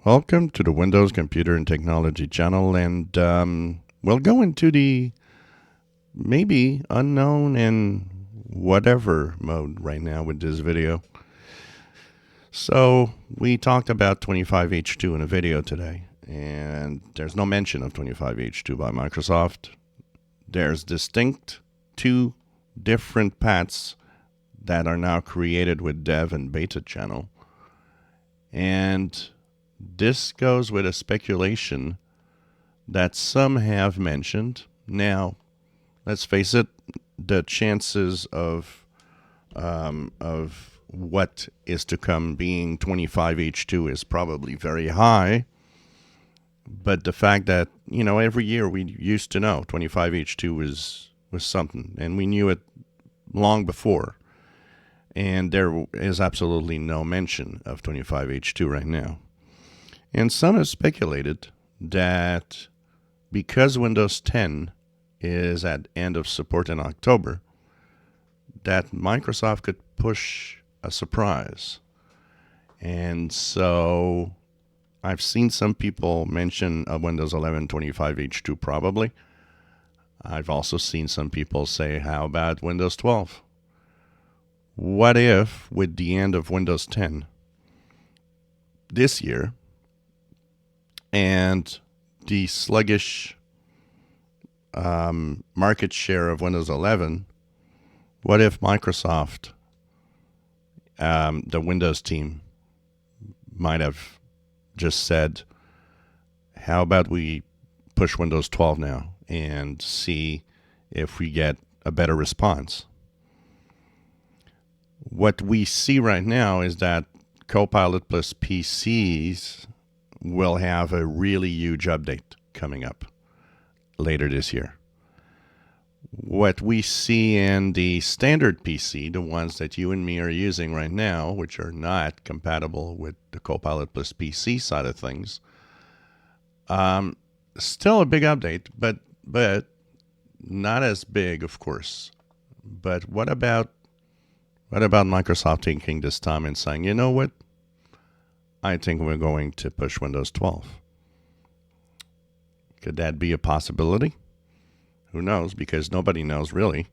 Welcome to the Windows Computer and Technology channel, and we'll go into the maybe unknown and whatever mode right now with this video. So we talked about 25H2 in a video today, and there's no mention of 25H2 by Microsoft. There's distinct two different paths that are now created with dev and beta channel, and this goes with a speculation that some have mentioned. Now, let's face it, the chances of what is to come being 25H2 is probably very high. But the fact that, every year we used to know 25H2 was something, and we knew it long before. And there is absolutely no mention of 25H2 right now. And some have speculated that because Windows 10 is at end of support in October, that Microsoft could push a surprise. And so I've seen some people mention a Windows 11 25H2 probably. I've also seen some people say, how about Windows 12? What if, with the end of Windows 10 this year, and the sluggish market share of Windows 11, what if Microsoft, the Windows team, might have just said, how about we push Windows 12 now and see if we get a better response? What we see right now is that Copilot plus PCs will have a really huge update coming up later this year. What we see in the standard PC, the ones that you and me are using right now, which are not compatible with the Copilot plus PC side of things, still a big update, but not as big, of course. But what about Microsoft taking this time and saying, you know what? I think we're going to push Windows 12. Could that be a possibility? Who knows? Because nobody knows really.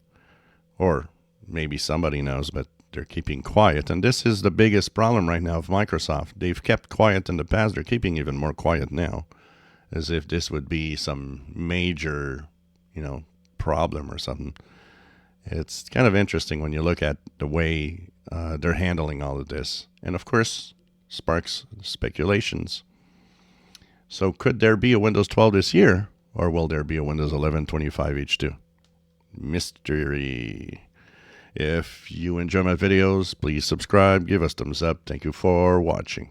Or maybe somebody knows, but they're keeping quiet. And this is the biggest problem right now of Microsoft. They've kept quiet in the past. They're keeping even more quiet now, as if this would be some major, problem or something. It's kind of interesting when you look at the way they're handling all of this. And of course, sparks speculations. So could there be a Windows 12 this year, or will there be a Windows 11 25H2? Mystery. If you enjoy my videos, please subscribe, give us thumbs up. Thank you for watching.